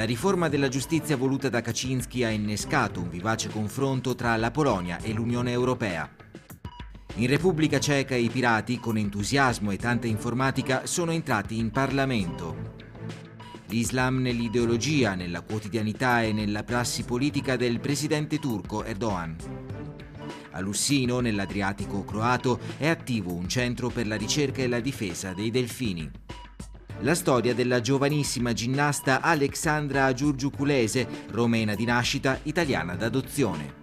La riforma della giustizia voluta da Kaczyński ha innescato un vivace confronto tra la Polonia e l'Unione Europea. In Repubblica Ceca i pirati, con entusiasmo e tanta informatica, sono entrati in Parlamento. L'Islam nell'ideologia, nella quotidianità e nella prassi politica del presidente turco Erdogan. A Lussino, nell'Adriatico croato, è attivo un centro per la ricerca e la difesa dei delfini. La storia della giovanissima ginnasta Alexandra Giurgiu-Culese, romena di nascita, italiana d'adozione.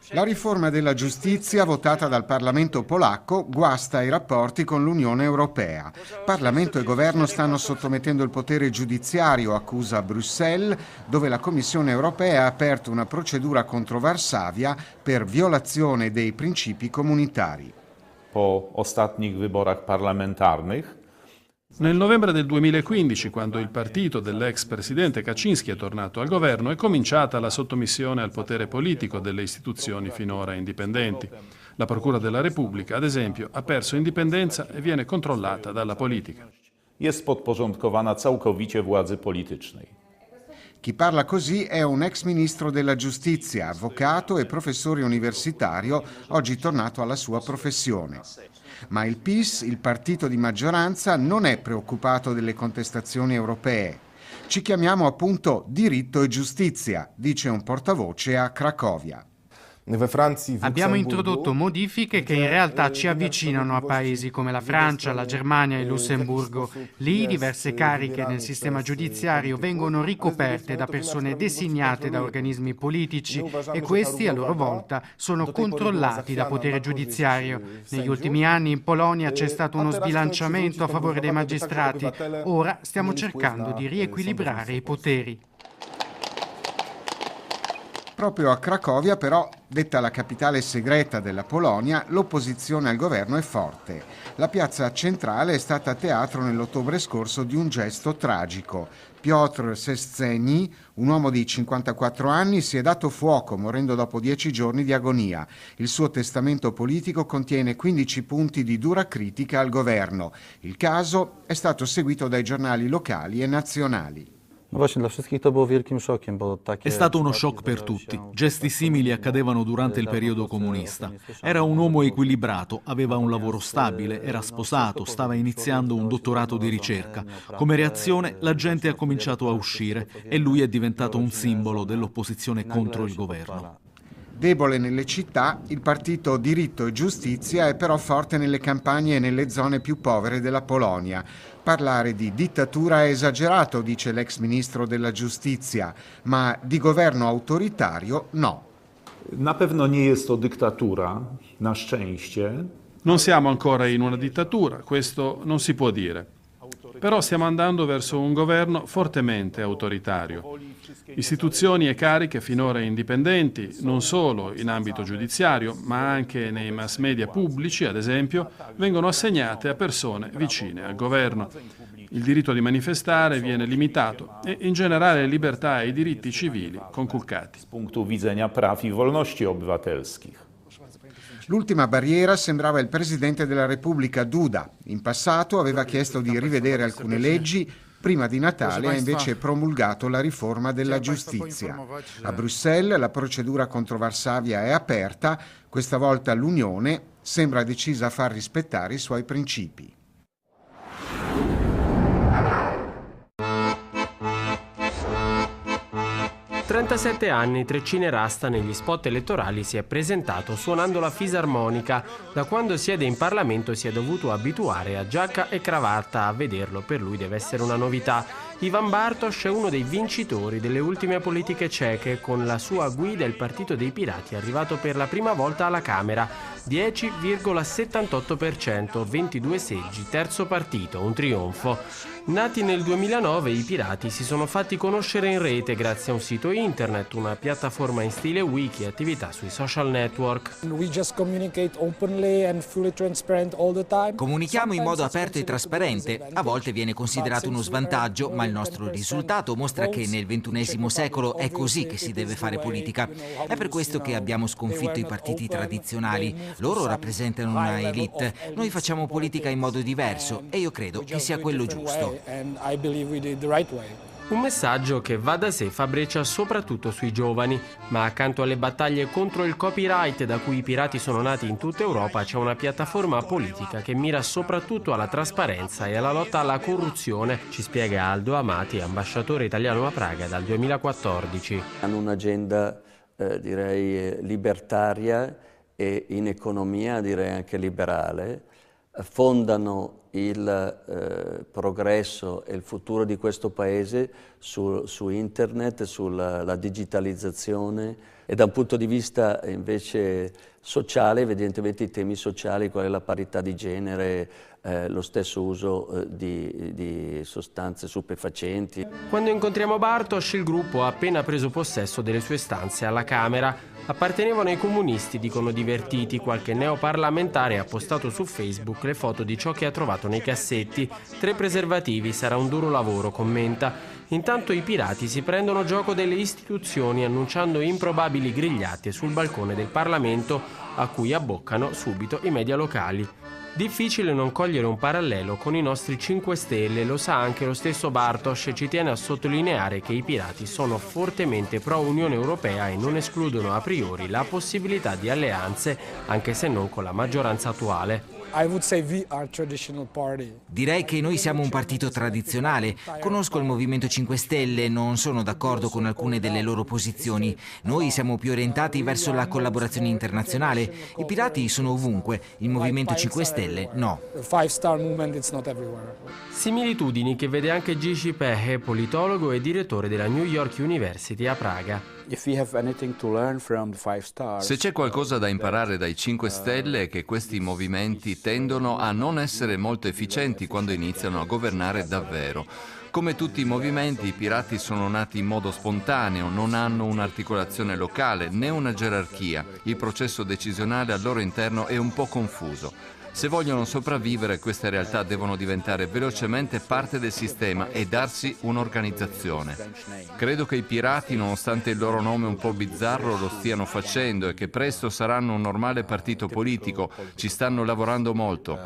La riforma della giustizia votata dal Parlamento polacco guasta i rapporti con l'Unione Europea. Parlamento e governo stanno sottomettendo il potere giudiziario, accusa Bruxelles, dove la Commissione Europea ha aperto una procedura contro Varsavia per violazione dei principi comunitari. Po ostatnich wyborach parlamentarnych. Nel novembre del 2015, quando il partito dell'ex presidente Kaczyński è tornato al governo, è cominciata la sottomissione al potere politico delle istituzioni finora indipendenti. La Procura della Repubblica, ad esempio, ha perso indipendenza e viene controllata dalla politica. Jest podporządkowana całkowicie władzy politycznej. Chi parla così è un ex ministro della giustizia, avvocato e professore universitario, oggi tornato alla sua professione. Ma il PiS, il partito di maggioranza, non è preoccupato delle contestazioni europee. Ci chiamiamo appunto diritto e giustizia, dice un portavoce a Cracovia. Abbiamo introdotto modifiche che in realtà ci avvicinano a paesi come la Francia, la Germania e il Lussemburgo. Lì diverse cariche nel sistema giudiziario vengono ricoperte da persone designate da organismi politici e questi a loro volta sono controllati da potere giudiziario. Negli ultimi anni in Polonia c'è stato uno sbilanciamento a favore dei magistrati. Ora stiamo cercando di riequilibrare i poteri. Proprio a Cracovia, però, detta la capitale segreta della Polonia, l'opposizione al governo è forte. La piazza centrale è stata teatro nell'ottobre scorso di un gesto tragico. Piotr Sesceni, un uomo di 54 anni, si è dato fuoco morendo dopo 10 giorni di agonia. Il suo testamento politico contiene 15 punti di dura critica al governo. Il caso è stato seguito dai giornali locali e nazionali. È stato uno shock per tutti. Gesti simili accadevano durante il periodo comunista. Era un uomo equilibrato, aveva un lavoro stabile, era sposato, stava iniziando un dottorato di ricerca. Come reazione, la gente ha cominciato a uscire e lui è diventato un simbolo dell'opposizione contro il governo. Debole nelle città, il partito Diritto e Giustizia è però forte nelle campagne e nelle zone più povere della Polonia. Parlare di dittatura è esagerato, dice l'ex ministro della Giustizia, ma di governo autoritario no. Na pewno nie jest to dyktatura, na szczęście. Non siamo ancora in una dittatura, questo non si può dire. Però stiamo andando verso un governo fortemente autoritario. Istituzioni e cariche finora indipendenti, non solo in ambito giudiziario, ma anche nei mass media pubblici, ad esempio, vengono assegnate a persone vicine al governo. Il diritto di manifestare viene limitato e in generale le libertà e i diritti civili conculcati. Z punktu widzenia praw i wolności obywatelskich. L'ultima barriera sembrava il presidente della Repubblica Duda. In passato aveva chiesto di rivedere alcune leggi. Prima di Natale ha invece promulgato la riforma della giustizia. A Bruxelles la procedura contro Varsavia è aperta. Questa volta l'Unione sembra decisa a far rispettare i suoi principi. A 37 anni, Treccine Rasta negli spot elettorali si è presentato suonando la fisarmonica. Da quando siede in Parlamento si è dovuto abituare a giacca e cravatta. A vederlo per lui deve essere una novità. Ivan Bartosz è uno dei vincitori delle ultime politiche ceche. Con la sua guida il Partito dei Pirati è arrivato per la prima volta alla Camera. 10,78%, 22 seggi, terzo partito, un trionfo. Nati nel 2009, i Pirati si sono fatti conoscere in rete grazie a un sito internet, una piattaforma in stile wiki e attività sui social network. Comunichiamo in modo aperto e trasparente. A volte viene considerato uno svantaggio, ma il nostro risultato mostra che nel XXI secolo è così che si deve fare politica. È per questo che abbiamo sconfitto i partiti tradizionali. Loro rappresentano una elite. Noi facciamo politica in modo diverso e io credo che sia quello giusto. Un messaggio che va da sé fa breccia soprattutto sui giovani, ma accanto alle battaglie contro il copyright da cui i pirati sono nati in tutta Europa c'è una piattaforma politica che mira soprattutto alla trasparenza e alla lotta alla corruzione, ci spiega Aldo Amati, ambasciatore italiano a Praga dal 2014. Hanno un'agenda direi libertaria e in economia direi anche liberale, fondano il progresso e il futuro di questo paese su internet, sulla digitalizzazione e da un punto di vista invece sociale, evidentemente i temi sociali, qual è la parità di genere, lo stesso uso di sostanze stupefacenti. Quando incontriamo Bartosz, il gruppo ha appena preso possesso delle sue stanze alla Camera. Appartenevano ai comunisti, dicono divertiti. Qualche neoparlamentare ha postato su Facebook le foto di ciò che ha trovato nei cassetti. 3 preservativi, sarà un duro lavoro, commenta. Intanto i pirati si prendono gioco delle istituzioni annunciando improbabili grigliate sul balcone del Parlamento a cui abboccano subito i media locali. Difficile non cogliere un parallelo con i nostri 5 Stelle, lo sa anche lo stesso Bartosz e ci tiene a sottolineare che i pirati sono fortemente pro-Unione Europea e non escludono a priori la possibilità di alleanze, anche se non con la maggioranza attuale. Direi che noi siamo un partito tradizionale. Conosco il Movimento 5 Stelle, non sono d'accordo con alcune delle loro posizioni. Noi siamo più orientati verso la collaborazione internazionale. I pirati sono ovunque, il Movimento 5 Stelle no. Similitudini che vede anche Jiří Pehe, politologo e direttore della New York University a Praga. Se c'è qualcosa da imparare dai 5 Stelle è che questi movimenti tendono a non essere molto efficienti quando iniziano a governare davvero. Come tutti i movimenti, i pirati sono nati in modo spontaneo, non hanno un'articolazione locale né una gerarchia. Il processo decisionale al loro interno è un po' confuso. Se vogliono sopravvivere, queste realtà devono diventare velocemente parte del sistema e darsi un'organizzazione. Credo che i pirati, nonostante il loro nome un po' bizzarro, lo stiano facendo e che presto saranno un normale partito politico. Ci stanno lavorando molto.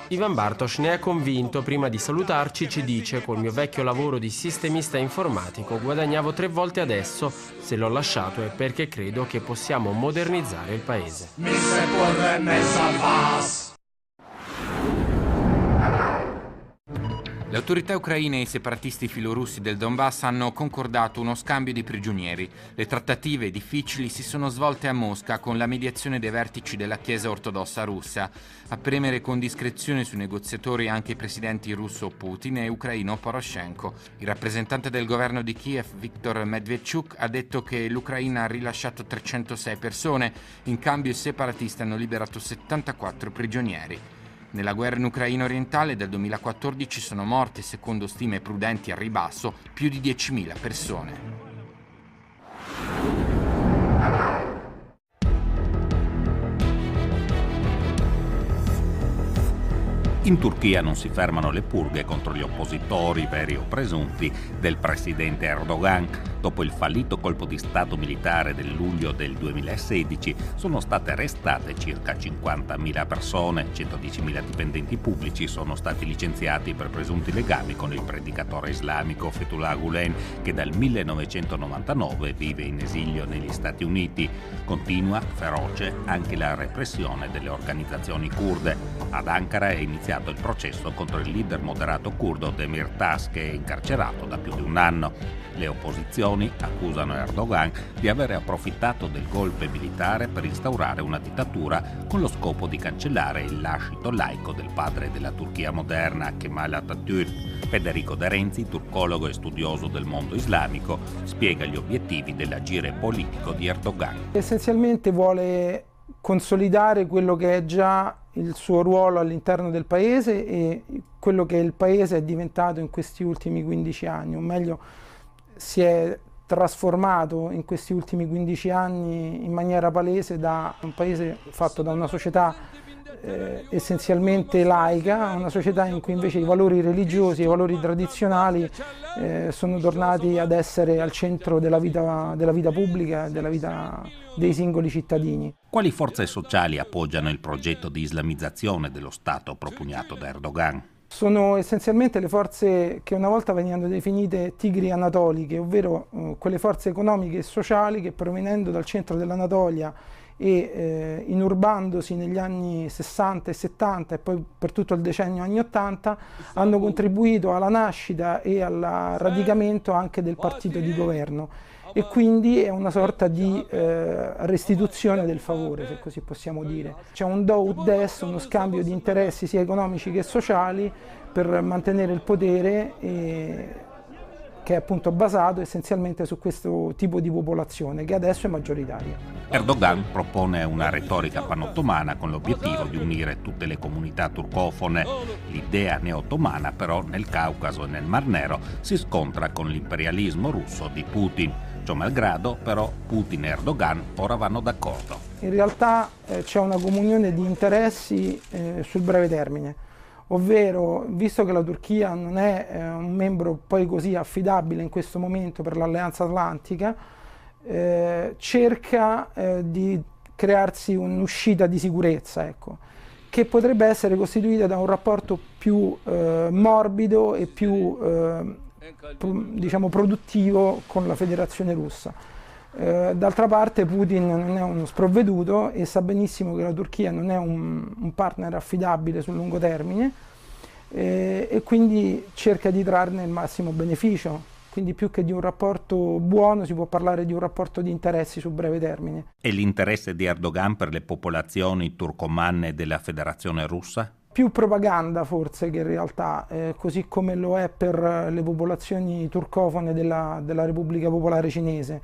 Ivan Bartosz ne è convinto. Prima di salutarci ci dice: col mio vecchio lavoro di sistemista informatico guadagnavo 3 volte adesso. Se l'ho lasciato è perché credo che possiamo modernizzare il paese. Le autorità ucraine e i separatisti filorussi del Donbass hanno concordato uno scambio di prigionieri. Le trattative difficili si sono svolte a Mosca con la mediazione dei vertici della Chiesa ortodossa russa. A premere con discrezione sui negoziatori anche i presidenti russo Putin e ucraino Poroshenko. Il rappresentante del governo di Kiev, Viktor Medvedchuk, ha detto che l'Ucraina ha rilasciato 306 persone. In cambio i separatisti hanno liberato 74 prigionieri. Nella guerra in Ucraina orientale del 2014 sono morte, secondo stime prudenti al ribasso, più di 10.000 persone. In Turchia non si fermano le purghe contro gli oppositori, veri o presunti, del presidente Erdogan. Dopo il fallito colpo di Stato militare del luglio del 2016 sono state arrestate circa 50.000 persone, 110.000 dipendenti pubblici sono stati licenziati per presunti legami con il predicatore islamico Fethullah Gulen, che dal 1999 vive in esilio negli Stati Uniti. Continua feroce anche la repressione delle organizzazioni kurde. Ad Ankara è iniziato il processo contro il leader moderato curdo Demirtas, che è incarcerato da più di un anno. Le opposizioni accusano Erdogan di avere approfittato del golpe militare per instaurare una dittatura con lo scopo di cancellare il lascito laico del padre della Turchia moderna, Kemal Atatürk. Federico De Renzi, turcologo e studioso del mondo islamico, spiega gli obiettivi dell'agire politico di Erdogan. Essenzialmente vuole consolidare quello che è già il suo ruolo all'interno del paese e quello che il paese è diventato in questi ultimi 15 anni, o meglio si è trasformato in questi ultimi 15 anni in maniera palese da un paese fatto da una società essenzialmente laica a una società in cui invece i valori religiosi e i valori tradizionali sono tornati ad essere al centro della vita pubblica e della vita dei singoli cittadini. Quali forze sociali appoggiano il progetto di islamizzazione dello Stato propugnato da Erdogan? Sono essenzialmente le forze che una volta venivano definite tigri anatoliche, ovvero quelle forze economiche e sociali che, provenendo dal centro dell'Anatolia e inurbandosi negli anni 60 e 70 e poi per tutto il decennio anni 80, hanno contribuito alla nascita e al radicamento anche del partito di governo, e quindi è una sorta di restituzione del favore, se così possiamo dire. C'è un do ut des, uno scambio di interessi sia economici che sociali per mantenere il potere, che è appunto basato essenzialmente su questo tipo di popolazione che adesso è maggioritaria. Erdogan propone una retorica panottomana con l'obiettivo di unire tutte le comunità turcofone. L'idea neo-ottomana però nel Caucaso e nel Mar Nero si scontra con l'imperialismo russo di Putin. Ciò malgrado, però, Putin e Erdogan ora vanno d'accordo. In realtà c'è una comunione di interessi sul breve termine, ovvero, visto che la Turchia non è un membro poi così affidabile in questo momento per l'Alleanza Atlantica, cerca di crearsi un'uscita di sicurezza, ecco, che potrebbe essere costituita da un rapporto più morbido e più diciamo produttivo con la Federazione Russa. D'altra parte Putin non è uno sprovveduto e sa benissimo che la Turchia non è un partner affidabile sul lungo termine e quindi cerca di trarne il massimo beneficio. Quindi più che di un rapporto buono si può parlare di un rapporto di interessi sul breve termine. E l'interesse di Erdogan per le popolazioni turcomanne della Federazione Russa? Più propaganda forse che in realtà, così come lo è per le popolazioni turcofone della Repubblica Popolare Cinese.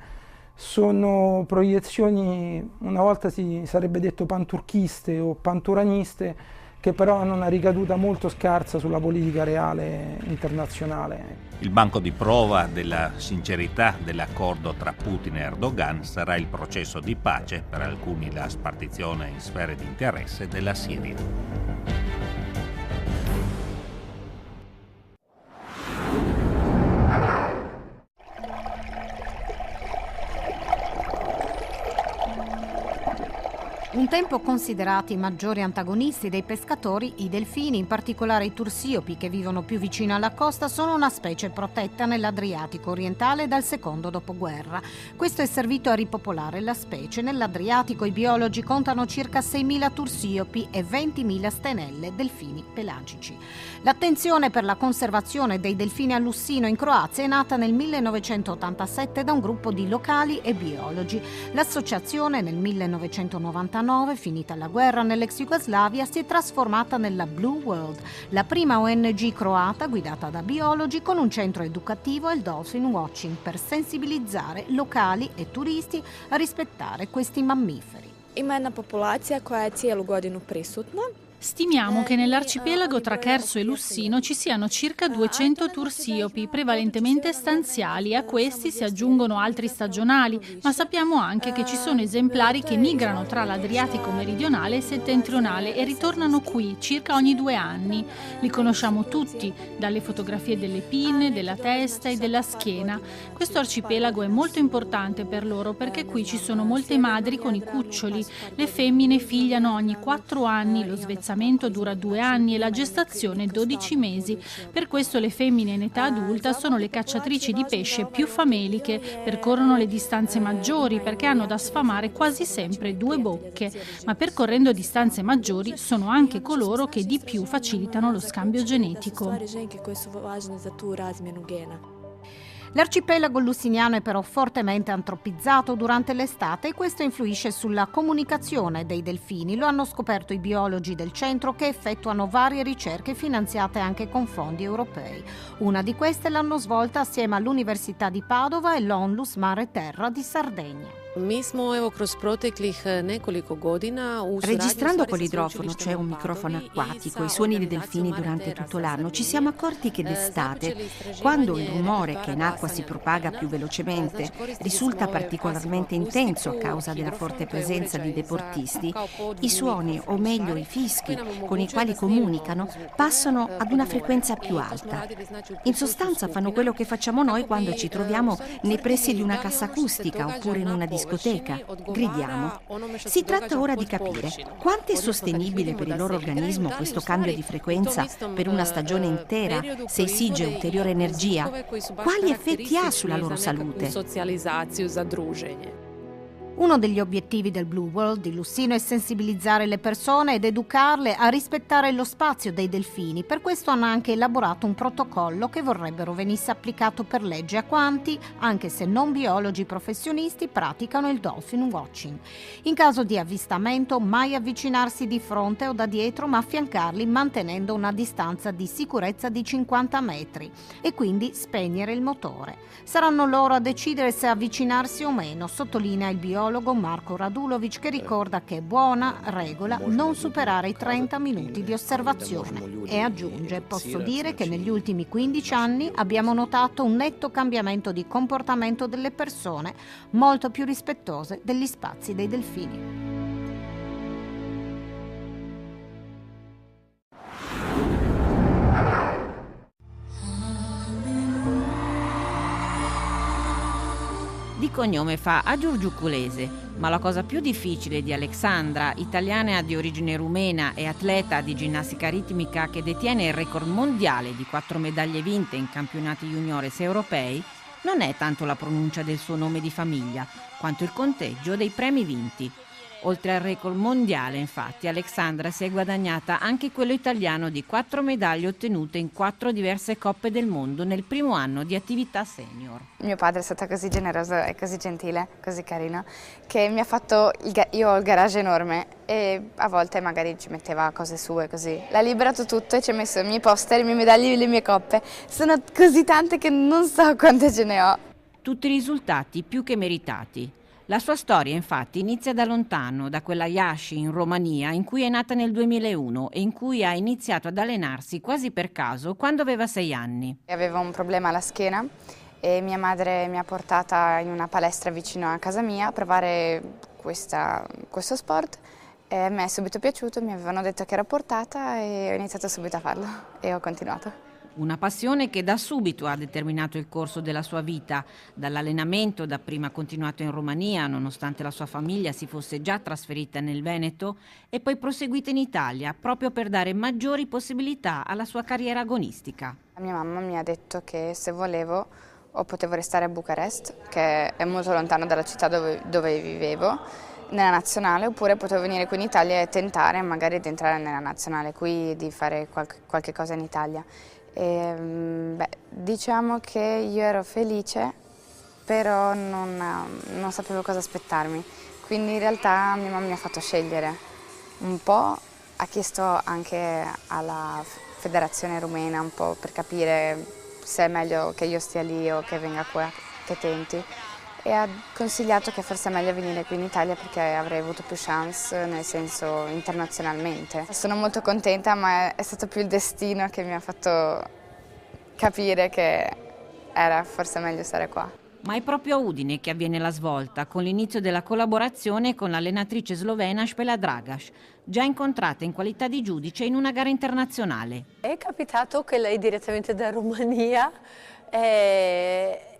Sono proiezioni, una volta si sarebbe detto panturchiste o panturaniste, che però hanno una ricaduta molto scarsa sulla politica reale internazionale. Il banco di prova della sincerità dell'accordo tra Putin e Erdogan sarà il processo di pace, per alcuni la spartizione in sfere di interesse della Siria. Un tempo considerati i maggiori antagonisti dei pescatori, i delfini, in particolare i tursiopi che vivono più vicino alla costa, sono una specie protetta nell'Adriatico orientale dal secondo dopoguerra. Questo è servito a ripopolare la specie. Nell'Adriatico i biologi contano circa 6.000 tursiopi e 20.000 stenelle, delfini pelagici. L'attenzione per la conservazione dei delfini a Lussino in Croazia è nata nel 1987 da un gruppo di locali e biologi. L'associazione nel 1999, finita la guerra nell'ex Jugoslavia, si è trasformata nella Blue World, la prima ONG croata guidata da biologi con un centro educativo e il dolphin watching per sensibilizzare locali e turisti a rispettare questi mammiferi. Ima jedna populacija koja je cijelu godinu prisutna. Stimiamo che nell'arcipelago tra Cherso e Lussino ci siano circa 200 tursiopi, prevalentemente stanziali. A questi si aggiungono altri stagionali, ma sappiamo anche che ci sono esemplari che migrano tra l'Adriatico meridionale e settentrionale e ritornano qui circa ogni 2 anni. Li conosciamo tutti, dalle fotografie delle pinne, della testa e della schiena. Questo arcipelago è molto importante per loro perché qui ci sono molte madri con i cuccioli. Le femmine figliano ogni 4 anni, lo svezzamento dura 2 anni e la gestazione 12 mesi. Per questo le femmine in età adulta sono le cacciatrici di pesce più fameliche, percorrono le distanze maggiori perché hanno da sfamare quasi sempre 2 bocche, ma percorrendo distanze maggiori sono anche coloro che di più facilitano lo scambio genetico. L'arcipelago lussiniano è però fortemente antropizzato durante l'estate e questo influisce sulla comunicazione dei delfini. Lo hanno scoperto i biologi del centro che effettuano varie ricerche finanziate anche con fondi europei. Una di queste l'hanno svolta assieme all'Università di Padova e l'Onlus Mare Terra di Sardegna. Registrando con l'idrofono, cioè un microfono acquatico, i suoni dei delfini durante tutto l'anno, ci siamo accorti che d'estate, quando il rumore che in acqua si propaga più velocemente risulta particolarmente intenso a causa della forte presenza di deportisti, i suoni, o meglio i fischi, con i quali comunicano, passano ad una frequenza più alta. In sostanza fanno quello che facciamo noi quando ci troviamo nei pressi di una cassa acustica oppure in una discoteca. Gridiamo. Si tratta ora di capire quanto è sostenibile per il loro organismo questo cambio di frequenza per una stagione intera, se esige ulteriore energia. Quali effetti ha sulla loro salute? Uno degli obiettivi del Blue World di Lussino è sensibilizzare le persone ed educarle a rispettare lo spazio dei delfini. Per questo hanno anche elaborato un protocollo che vorrebbero venisse applicato per legge a quanti, anche se non biologi professionisti, praticano il dolphin watching. In caso di avvistamento, mai avvicinarsi di fronte o da dietro, ma affiancarli mantenendo una distanza di sicurezza di 50 metri e quindi spegnere il motore. Saranno loro a decidere se avvicinarsi o meno, sottolinea il biologo Marko Radulovic, che ricorda che è buona regola non superare i 30 minuti di osservazione e aggiunge: posso dire che negli ultimi 15 anni abbiamo notato un netto cambiamento di comportamento delle persone, molto più rispettose degli spazi dei delfini. Di cognome fa Agiurgiuculese, ma la cosa più difficile di Alexandra, italiana di origine rumena e atleta di ginnastica ritmica che detiene il record mondiale di 4 medaglie vinte in campionati juniores europei, non è tanto la pronuncia del suo nome di famiglia, quanto il conteggio dei premi vinti. Oltre al record mondiale, infatti, Alexandra si è guadagnata anche quello italiano di 4 medaglie ottenute in 4 diverse coppe del mondo nel primo anno di attività senior. Mio padre è stato così generoso e così gentile, così carino, che mi ha fatto, io ho il garage enorme e a volte magari ci metteva cose sue così. L'ha liberato tutto e ci ha messo i miei poster, i miei medaglie e le mie coppe. Sono così tante che non so quante ce ne ho. Tutti risultati più che meritati. La sua storia infatti inizia da lontano, da quella Iași in Romania, in cui è nata nel 2001 e in cui ha iniziato ad allenarsi quasi per caso quando aveva 6 anni. Avevo un problema alla schiena e mia madre mi ha portata in una palestra vicino a casa mia a provare questo sport e a me è subito piaciuto, mi avevano detto che era portata e ho iniziato subito a farlo e ho continuato. Una passione che da subito ha determinato il corso della sua vita, dall'allenamento dapprima continuato in Romania, nonostante la sua famiglia si fosse già trasferita nel Veneto, e poi proseguita in Italia, proprio per dare maggiori possibilità alla sua carriera agonistica. La mia mamma mi ha detto che se volevo o potevo restare a Bucarest, che è molto lontano dalla città dove vivevo, nella nazionale, oppure potevo venire qui in Italia e tentare magari di entrare nella nazionale qui, di fare qualche cosa in Italia. Diciamo che io ero felice, però non sapevo cosa aspettarmi, quindi in realtà mia mamma mi ha fatto scegliere un po', ha chiesto anche alla federazione rumena un po' per capire se è meglio che io stia lì o che venga qua, che tenti, e ha consigliato che forse è meglio venire qui in Italia perché avrei avuto più chance, nel senso internazionalmente. Sono molto contenta, ma è stato più il destino che mi ha fatto capire che era forse meglio stare qua. Ma è proprio a Udine che avviene la svolta, con l'inizio della collaborazione con l'allenatrice slovena Špela Dragaš, già incontrata in qualità di giudice in una gara internazionale. È capitato che lei direttamente da Romania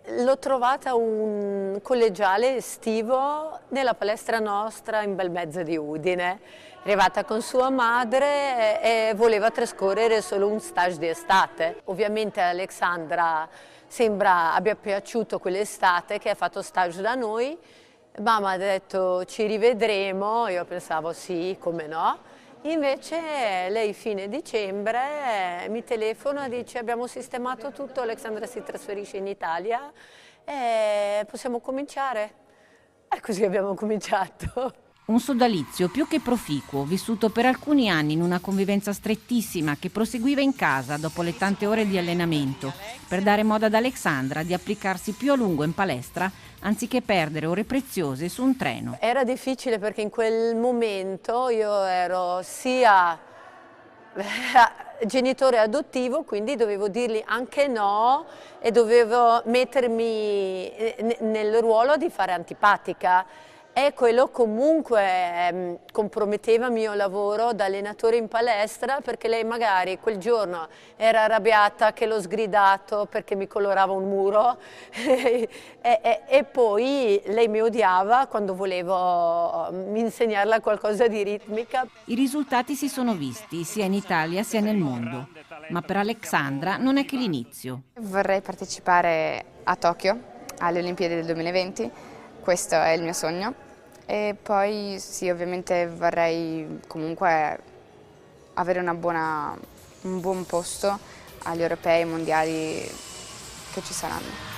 l'ho trovata un collegiale estivo nella palestra nostra in bel mezzo di Udine. È arrivata con sua madre e voleva trascorrere solo un stage di estate. Ovviamente a Alexandra sembra abbia piaciuto quell'estate che ha fatto stage da noi. Mamma ha detto ci rivedremo, io pensavo sì, come no. Invece lei fine dicembre mi telefona e dice abbiamo sistemato tutto, Alexandra si trasferisce in Italia e possiamo cominciare. E così abbiamo cominciato. Un sodalizio più che proficuo, vissuto per alcuni anni in una convivenza strettissima che proseguiva in casa dopo le tante ore di allenamento, per dare modo ad Alexandra di applicarsi più a lungo in palestra anziché perdere ore preziose su un treno. Era difficile perché in quel momento io ero sia genitore adottivo, quindi dovevo dirgli anche no e dovevo mettermi nel ruolo di fare antipatica. E quello comunque comprometteva il mio lavoro da allenatore in palestra, perché lei magari quel giorno era arrabbiata che l'ho sgridato perché mi colorava un muro e poi lei mi odiava quando volevo insegnarle qualcosa di ritmica. I risultati si sono visti sia in Italia sia nel mondo, ma per Alexandra non è che l'inizio. Vorrei partecipare a Tokyo alle Olimpiadi del 2020, questo è il mio sogno. E poi sì, ovviamente vorrei comunque avere un buon posto agli europei, ai mondiali che ci saranno.